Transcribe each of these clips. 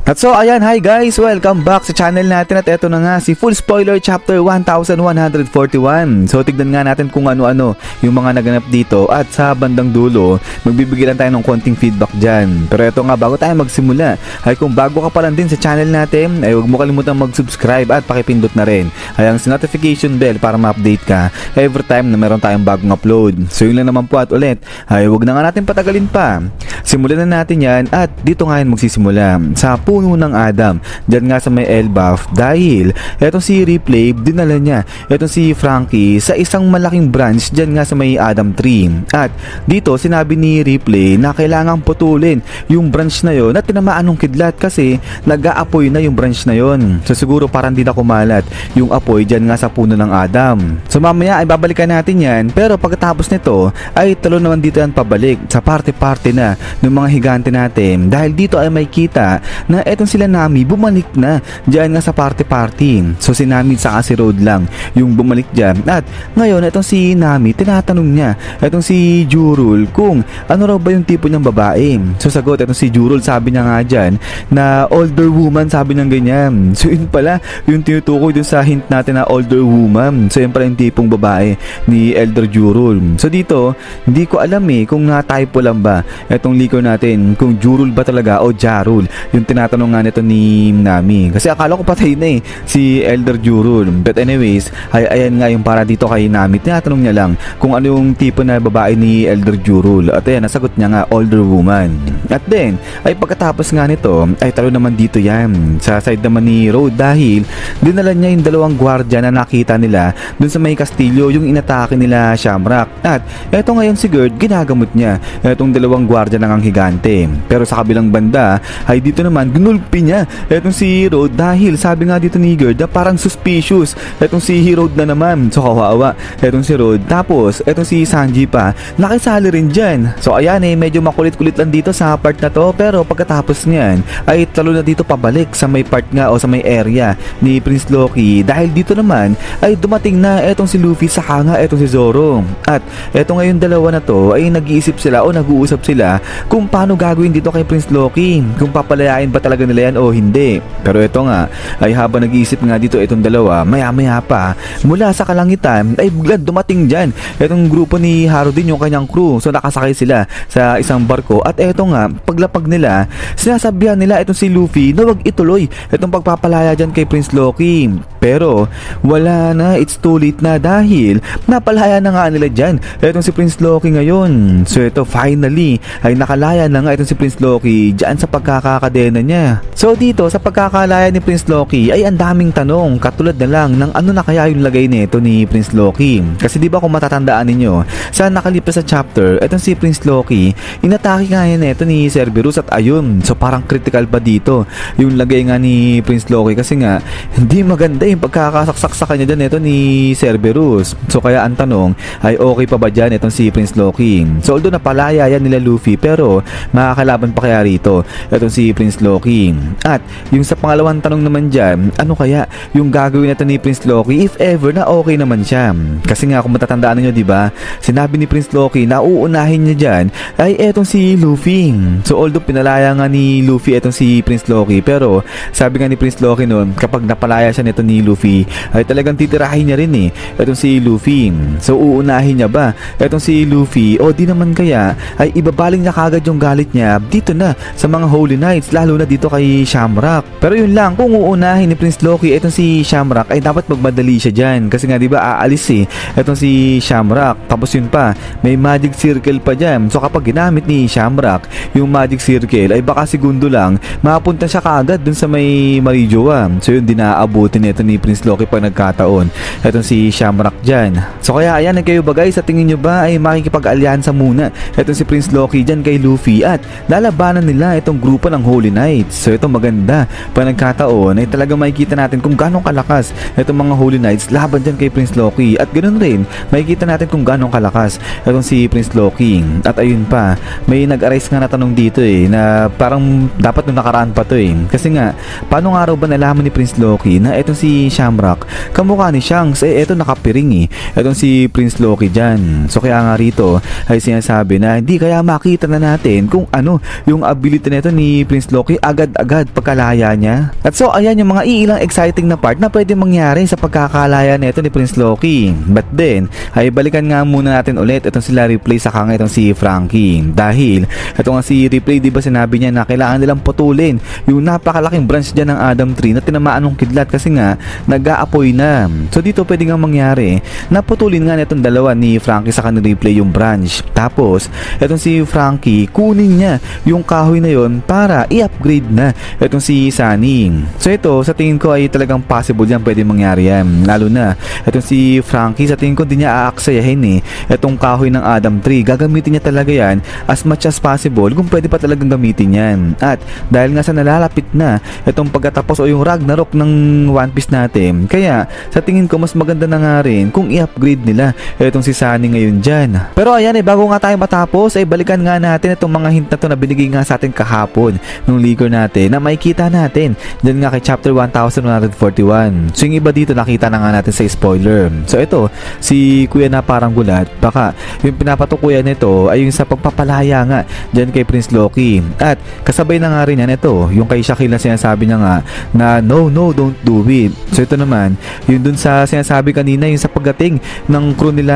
At so ayan, hi guys, welcome back sa channel natin at eto na nga si Full Spoiler Chapter 1141. So tignan nga natin kung ano-ano yung mga naganap dito at sa bandang dulo magbibigay lang tayo ng konting feedback dyan. Pero eto nga, bago tayo magsimula ay kung bago ka pa lang din sa channel natin ay huwag mo kalimutang mag-subscribe at pakipindot na rin ay ang notification bell para ma-update ka every time na meron tayong bagong upload. So yun lang naman po at ulit ay huwag na nga natin patagalin pa. Simulan na natin yan at dito nga yan magsisimula sa puno ng Adam dyan nga sa may Elbaf dahil etong si Ripley dinala niya etong si Frankie sa isang malaking branch dyan nga sa may Adam tree at dito sinabi ni Ripley na kailangang putulin yung branch na yon at tinamaan ng kidlat kasi nag-aapoy na yung branch na yon. So siguro parang di na kumalat yung apoy dyan nga sa puno ng Adam. So mamaya ay babalikan natin yan pero pagkatapos nito ay talo naman dito yan pabalik sa parte-parte na ng mga higante natin dahil dito ay may kita na etong sila Nami bumalik na dyan nga sa party-party. So si Nami saka si Rod lang yung bumalik dyan at ngayon etong si Nami tinatanong niya etong si Jurul kung ano raw ba yung tipo niyang babae. So sagot etong si Jurul, sabi niya nga dyan na older woman, sabi niya ganyan. So yun pala yung tinutukoy dun sa hint natin na older woman. So yun pala yung tipong babae ni Elder Jurul. So dito hindi ko alam kung na-typo lang ba etong leaker natin kung Jurul ba talaga o Jarul yung tinatanong nga nito ni Nami kasi akala ko patay na si Elder Jurul. But anyways ay ayan nga yung para dito kay Nami, tinatanong niya lang kung ano yung tipo na babae ni Elder Jurul at ayan nasagot niya nga older woman. At then ay pagkatapos nga nito ay talo naman dito yan sa side naman ni Rod dahil dinala niya yung dalawang gwardiya na nakita nila dun sa may kastilyo yung inatake nila Shamrock at eto ngayon si Gerd ginagamot niya etong dalawang gwardiya ng ang higante. Pero sa kabilang banda ay dito naman ginulpi niya etong si Rod dahil sabi nga dito ni Gerd na parang suspicious etong si Rod na naman. So kawawa etong si Rod tapos etong si Sanji pa nakisali rin dyan. So ayan medyo makulit-kulit lang dito sa part na to pero pagkatapos niyan ay talo na dito pabalik sa may part nga o sa may area ni Prince Loki dahil dito naman ay dumating na etong si Luffy saka nga etong si Zoro at eto ngayon dalawa na to ay nag-iisip sila o nag-uusap sila kung paano gagawin dito kay Prince Loki, kung papalayain ba talaga nila yan o hindi. Pero ito nga ay habang nag-iisip nga dito itong dalawa maya-maya pa mula sa kalangitan ay biglang dumating dyan itong grupo ni Harudin yung kanyang crew. So nakasakay sila sa isang barko at eto nga paglapag nila sinasabihan nila itong si Luffy na wag ituloy itong pagpapalaya dyan kay Prince Loki. Pero wala na, it's too late na dahil napalaya na nga nila dyan itong si Prince Loki ngayon. So ito finally ay nakalaya na nga itong si Prince Loki dyan sa pagkakakadena niya. So dito sa pagkakalaya ni Prince Loki ay ang daming tanong katulad na lang ng ano na kaya yung lagay nito ni Prince Loki. Kasi di ba kung matatandaan ninyo sa nakalipas sa chapter itong si Prince Loki inatake nga yan ito ni Cerberus at ayun. So parang critical pa dito yung lagay nga ni Prince Loki kasi nga hindi maganda yung pagkakasaksak sa kanya dyan ito ni Cerberus. So kaya ang tanong ay okay pa ba dyan itong si Prince Loki. So although napalaya yan nila Luffy pero makakalaban pa kaya rito itong si Prince Loki. At yung sa pangalawang tanong naman dyan, ano kaya yung gagawin nito ni Prince Loki if ever na okay naman siya. Kasi nga kung matatandaan niyo diba sinabi ni Prince Loki na uunahin niya dyan ay etong si Luffy. So although pinalaya nga ni Luffy etong si Prince Loki pero sabi nga ni Prince Loki noon kapag napalaya siya nito ni Luffy ay talagang titirahin niya rin etong si Luffy. So uunahin niya ba etong si Luffy o di naman kaya ay ibabaling niya kagad yung galit niya dito na sa mga Holy Knights lalo na dito kay Shamrock. Pero yun lang, kung uunahin ni Prince Loki etong si Shamrock ay dapat magmadali siya dyan kasi nga diba aalis etong si Shamrock tapos yun pa may magic circle pa dyan. So kapag ginamit ni Shamrock yung magic circle ay baka segundo lang mapunta siya kaagad dun sa may Marijoa. So yun dinaabutin ito ni Prince Loki pag nagkataon etong si Shamrock dyan. So kaya ayan, kayo ba guys, sa tingin nyo ba ay makikipag-alyansa muna etong si Prince Loki dyan kay Luffy at lalabanan nila itong grupo ng Holy Knights. So ito maganda pag nagkataon ay talaga makikita natin kung gano'ng kalakas itong mga Holy Knights laban dyan kay Prince Loki at ganoon rin makikita natin kung gano'ng kalakas itong si Prince Loki. At ayun pa may nag-arise nga na tanong dito na parang dapat nung nakaraan pa to kasi nga paano nga raw ba nalaman ni Prince Loki na itong si Shamrock kamukha ni Shanks eto nakapiring itong si Prince Loki dyan. So kaya nga rito ay sinasabi na hindi kaya makita na natin kung ano yung ability nito ni Prince Loki agad-agad pagkalaya niya. At so ayan yung mga iilang exciting na part na pwede mangyari sa pagkakalaya nito ni Prince Loki. But then, ay balikan nga muna natin ulit itong sila Ripley saka nga itong si Frankie. Dahil ito nga si Ripley, di ba sinabi niya na kailangan nilang putulin yung napakalaking branch dyan ng Adam Tree na tinamaan ng kidlat kasi nga nag-aapoy na. So dito pwede nga mangyari na putulin nga nitong dalawa ni Frankie saka ni Ripley yung branch. Tapos itong si Frankie kunin niya yung kahoy na yon para i-upgrade na itong si Sunny. So ito sa tingin ko ay talagang possible yan, pwede mangyari yan. Lalo na itong si Frankie sa tingin ko hindi niya aaksayahin itong kahoy ng Adam Tree. Gagamitin niya talaga yan as much as possible kung pwede pa talagang gamitin yan. At dahil nga sa nalalapit na itong pagkatapos o yung Ragnarok ng One Piece natin, kaya sa tingin ko mas maganda na nga rin kung i-upgrade nila itong si Sunny ngayon dyan. Pero ayan bago nga tayo matapos ay balikan nga natin itong mga hint na to na binigay nga sa atin kahapon nung leaker natin na makikita natin dyan nga kay chapter 1141. So yung iba dito nakita na nga natin sa spoiler. So ito si Kuya na parang gulat, baka yung pinapatukuyan nito ay yung sa pagpapalaya nga dyan kay Prince Loki. At kasabay na nga rin yan ito yung kay Shaquille na sinasabi niya nga na no don't do it. So ito naman yung dun sa sinasabi kanina yung sa pagdating ng crew nila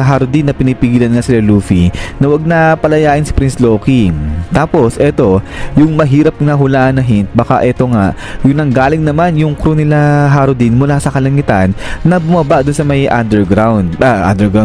Harudi na pinipigilan nga sila Luffy na wag na palayain si Prince Loki. Tapos ito yung mahirap na hulaan na hint, baka ito nga yung nanggaling naman yung crew nila Harudin mula sa kalangitan na bumaba doon sa may underground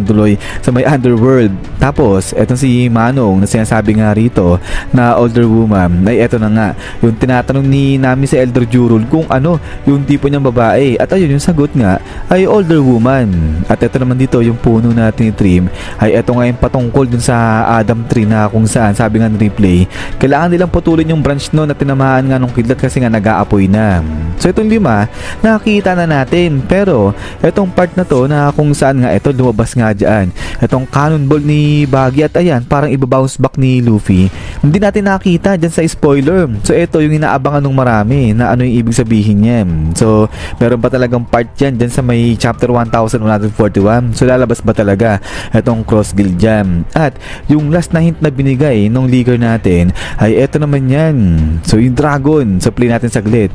tuloy, sa may underworld. Tapos etong si Manong na sinasabi nga rito na older woman ay eto na nga yung tinatanong ni Nami sa Elder Jurul kung ano yung tipo niyang babae, at ayun yung sagot nga ay older woman. At eto naman dito yung puno natin ni Trim ay eto nga yung patungkol dun sa Adam Tree na kung saan sabi nga ng replay kailangan nilang putulin yung branch no na tinamaan nga nung kidlat kasi nga nag-aapoy na. So itong 5 nakikita na natin, pero itong part na to na kung saan nga ito lumabas nga dyan itong cannonball ni Baggy at ayan parang ibabounce back ni Luffy, hindi natin nakita dyan sa spoiler. So ito yung inaabangan ng marami na ano yung ibig sabihin niya. So meron pa talagang part yan dyan sa may chapter 1141. So lalabas ba talaga itong Cross Guild dyan? At yung last na hint na binigay nung leaker natin ay eto naman yan. So yung dragon, so play natin saglit.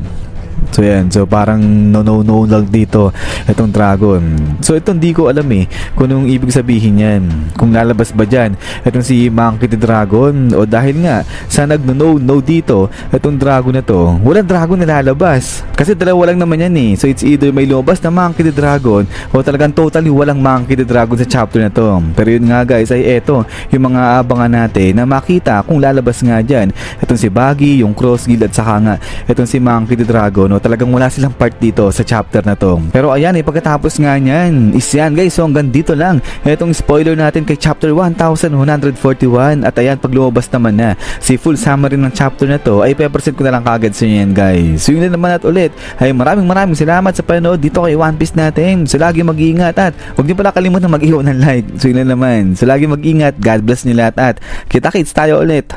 So yan, so parang no lang dito itong dragon. So itong di ko alam kung anong ibig sabihin yan, kung lalabas ba dyan itong si Monkey the Dragon, o dahil nga sa nag-no dito itong dragon na to, walang dragon na lalabas kasi dalawa lang naman yan so it's either may lumabas na Monkey the Dragon o talagang totally walang Monkey the Dragon sa chapter na to. Pero yun nga guys ay eto yung mga abangan natin na makita kung lalabas nga dyan itong si Baggy, yung Cross Guild at saka nga itong si Monkey the Dragon, no, talagang wala silang part dito sa chapter na to. Pero ayan pagkatapos nga nyan is yan guys, so hanggang dito lang itong spoiler natin kay chapter 1141. At ayan pag lumabas naman na si full summary ng chapter na to ay pe-present ko na lang kagad sa inyo yan guys. So yun na naman at ulit ay maraming salamat sa panonood dito kay One Piece natin. So lagi mag-iingat at huwag niyo pala kalimutan mag-iwan ng like. So yun na naman, so lagi mag-ingat, God bless nyo lahat at kita-kits tayo ulit.